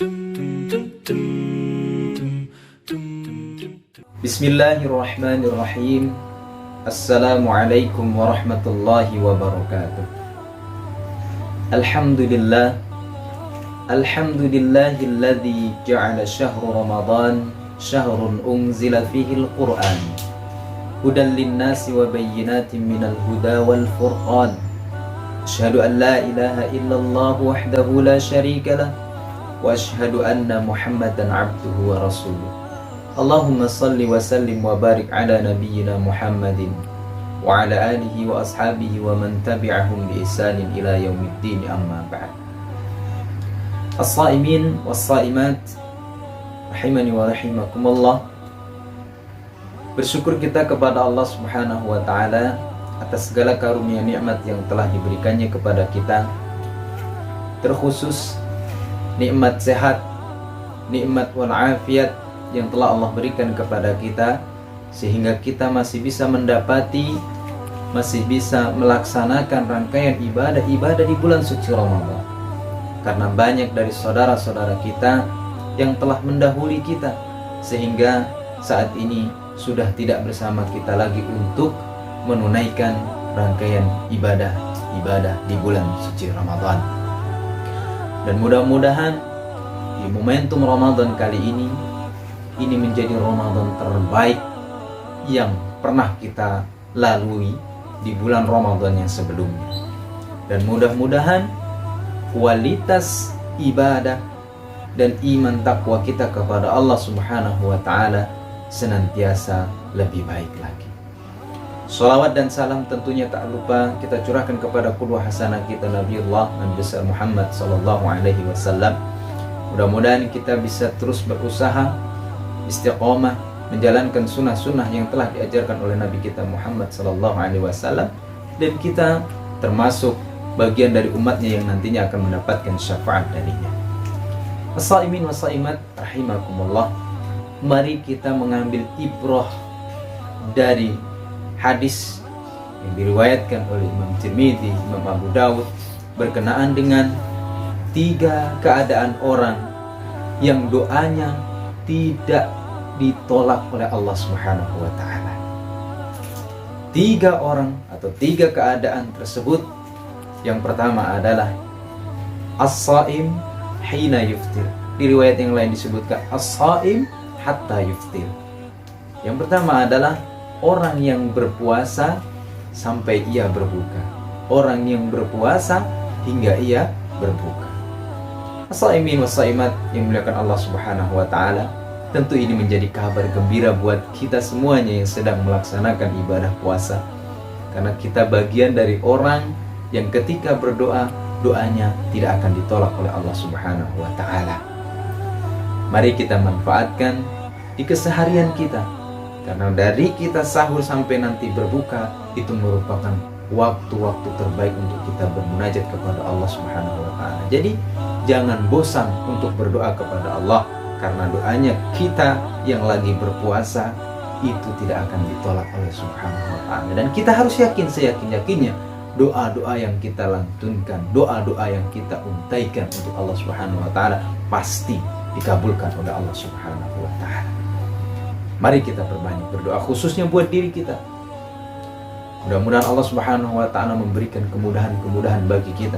Bismillahirrahmanirrahim. Assalamualaikum warahmatullahi wabarakatuh. Alhamdulillahilladzi ja'ala syahru Ramadan syahrun unzila fihi al-Qur'an hudan lin-nasi wa bayyinatin minal huda wal furqan. Asyhadu an la ilaha illallah wahdahu la syarika lah wa asyhadu anna Muhammadan abduhu wa rasuluh. Allahumma salli wa sallim wa barik ala nabiyyina Muhammadin wa ala alihi wa ashabihi wa man tabi'ahum bi ihsanin ila yaumiddin, amma ba'd. As-saimin was-saimat rahimani wa rahimakumullah. Bersyukur kita kepada Allah Subhanahu wa taala atas segala karunia nikmat yang telah diberikannya kepada kita, terkhusus nikmat sehat, nikmat walafiat yang telah Allah berikan kepada kita, sehingga kita masih bisa mendapati, masih bisa melaksanakan rangkaian ibadah-ibadah di bulan suci Ramadan. Karena banyak dari saudara-saudara kita yang telah mendahului kita, sehingga saat ini sudah tidak bersama kita lagi untuk menunaikan rangkaian ibadah di bulan suci Ramadan. Dan mudah-mudahan di momentum Ramadan kali ini menjadi Ramadan terbaik yang pernah kita lalui di bulan Ramadan yang sebelumnya. Dan mudah-mudahan kualitas ibadah dan iman takwa kita kepada Allah Subhanahu wa taala senantiasa lebih baik lagi. Salawat dan salam tentunya tak lupa kita curahkan kepada qudwah hasanah kita, Nabiullah Nabi besar Muhammad sallallahu alaihi wasallam. Mudah-mudahan kita bisa terus berusaha istiqomah menjalankan sunnah-sunnah yang telah diajarkan oleh Nabi kita Muhammad sallallahu alaihi wasallam, dan kita termasuk bagian dari umatnya yang nantinya akan mendapatkan syafaat darinya. As-saimin was-saimat rahimakumullah. Mari kita mengambil ibrah dari hadis yang diriwayatkan oleh Imam Tirmidzi, Imam Abu Dawud, berkenaan dengan 3 keadaan orang yang doanya tidak ditolak oleh Allah Subhanahu wa taala. 3 orang atau 3 keadaan tersebut, yang pertama adalah as-saim hina yuftir. Di riwayat yang lain disebutkan as-saim hatta yuftir. Yang pertama adalah orang yang berpuasa sampai ia berbuka. Orang yang berpuasa hingga ia berbuka. As-saimin was-saimat yang dimuliakan Allah Subhanahu wa taala, tentu ini menjadi kabar gembira buat kita semuanya yang sedang melaksanakan ibadah puasa. Karena kita bagian dari orang yang ketika berdoa, doanya tidak akan ditolak oleh Allah Subhanahu wa taala. Mari kita manfaatkan di keseharian kita, karena dari kita sahur sampai nanti berbuka itu merupakan waktu-waktu terbaik untuk kita bermunajat kepada Allah Subhanahu wa taala. Jadi jangan bosan untuk berdoa kepada Allah, karena doanya kita yang lagi berpuasa itu tidak akan ditolak oleh Subhanahu wa taala. Dan kita harus yakin, seyakin-yakinnya, doa-doa yang kita lantunkan, doa-doa yang kita untaikan untuk Allah Subhanahu wa taala pasti dikabulkan oleh Allah Subhanahu wa taala. Mari kita perbanyak berdoa, khususnya buat diri kita. Mudah-mudahan Allah Subhanahu wa taala memberikan kemudahan-kemudahan bagi kita,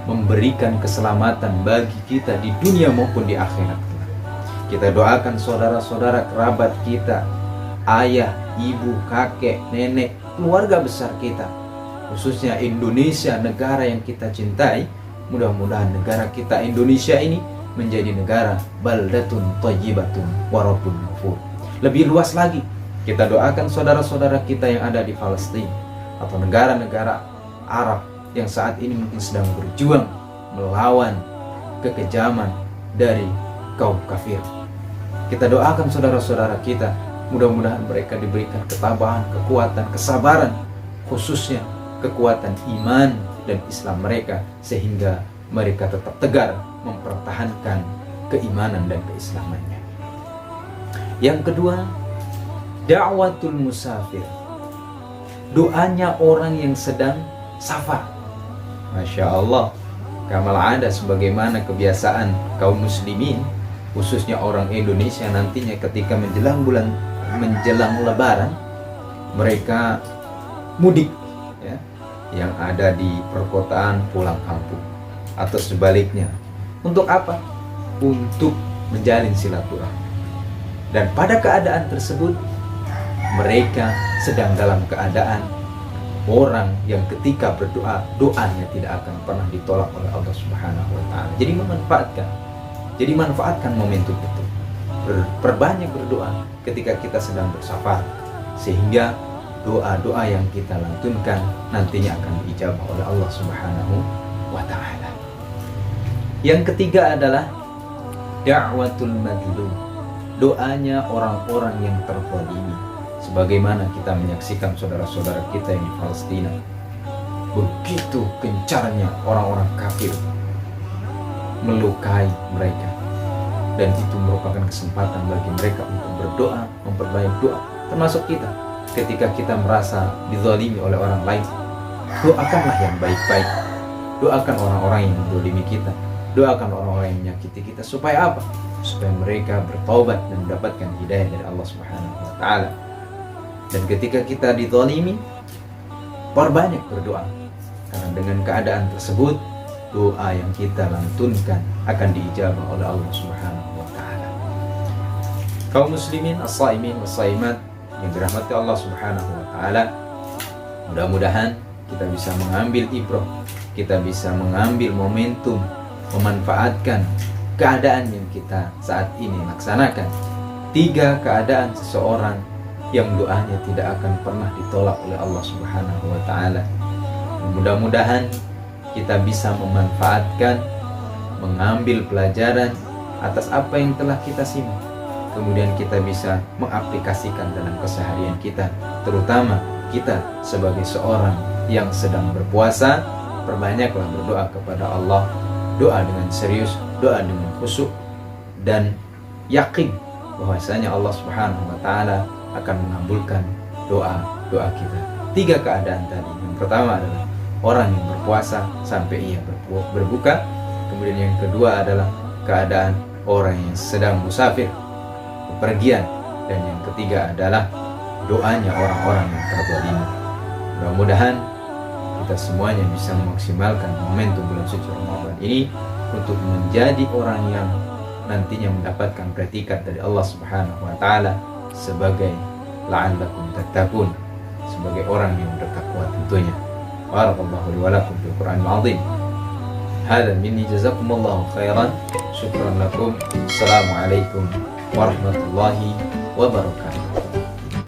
memberikan keselamatan bagi kita di dunia maupun di akhirat. Kita doakan saudara-saudara kerabat kita, ayah, ibu, kakek, nenek, keluarga besar kita, khususnya Indonesia, negara yang kita cintai. Mudah-mudahan negara kita Indonesia ini menjadi negara baldatun thayyibatun wa rabbun ghafur. Lebih luas lagi, kita doakan saudara-saudara kita yang ada di Palestina atau negara-negara Arab yang saat ini mungkin sedang berjuang melawan kekejaman dari kaum kafir. Kita doakan saudara-saudara kita, mudah-mudahan mereka diberikan ketabahan, kekuatan, kesabaran, khususnya kekuatan iman dan Islam mereka, sehingga mereka tetap tegar mempertahankan keimanan dan keislamannya. Yang kedua, da'watul musafir. Doanya orang yang sedang safar. Masya Allah, kamal ada, sebagaimana kebiasaan kaum muslimin, khususnya orang Indonesia nantinya ketika menjelang lebaran, mereka mudik ya, yang ada di perkotaan pulang kampung, atau sebaliknya. Untuk apa? Untuk menjalin silaturahmi. Dan pada keadaan tersebut, mereka sedang dalam keadaan orang yang ketika berdoa, doanya tidak akan pernah ditolak oleh Allah Subhanahu wa Ta'ala. Jadi manfaatkan momentum itu. Perbanyak berdoa ketika kita sedang bersafar, sehingga doa-doa yang kita lantunkan nantinya akan diijabah oleh Allah Subhanahu wa Ta'ala. Yang ketiga adalah da'watul madlum, doanya orang-orang yang terzalimi. Sebagaimana kita menyaksikan saudara-saudara kita yang di Palestina, begitu gencarnya orang-orang kafir melukai mereka, dan itu merupakan kesempatan bagi mereka untuk berdoa, memperbanyak doa. Termasuk kita, ketika kita merasa dizalimi oleh orang lain, doakanlah yang baik-baik. Doakan orang-orang yang menzalimi kita, doakan orang-orang yang menyakiti kita. Supaya apa? Supaya mereka bertaubat dan mendapatkan hidayah dari Allah Subhanahu wa Ta'ala. Dan ketika kita dizalimi, perbanyak berdoa, karena dengan keadaan tersebut, doa yang kita lantunkan akan diijabah oleh Allah Subhanahu wa Ta'ala. Kaum muslimin as-saimin was-saimat yang dirahmati Allah Subhanahu wa Ta'ala, mudah-mudahan kita bisa mengambil ibrah, kita bisa mengambil momentum, memanfaatkan keadaan yang kita saat ini laksanakan. 3 keadaan seseorang yang doanya tidak akan pernah ditolak oleh Allah Subhanahu wa Ta'ala. Mudah-mudahan kita bisa memanfaatkan, mengambil pelajaran atas apa yang telah kita simak, kemudian kita bisa mengaplikasikan dalam keseharian kita. Terutama kita sebagai seorang yang sedang berpuasa, perbanyaklah berdoa kepada Allah. Doa dengan serius, doa dengan khusyuk, dan yakin bahwasanya Allah Subhanahu wa Ta'ala akan mengabulkan doa-doa kita. 3 keadaan tadi. Yang pertama adalah orang yang berpuasa sampai ia berbuka. Kemudian yang kedua adalah keadaan orang yang sedang musafir, bepergian. Dan yang ketiga adalah doanya orang-orang yang terzalimi. Mudah-mudahan kita semuanya bisa memaksimalkan momentum bulan suci Ramadan ini untuk menjadi orang yang nantinya mendapatkan predikat dari Allah Subhanahu wa Ta'ala sebagai la'allakum tattaqun, sebagai orang yang bertakwa tentunya. Barakallahu li wa lakum fil Qur'anil 'azim. Hadza minni, jazakumullahu khairan. Syukran lakum. Assalamualaikum warahmatullahi wabarakatuh.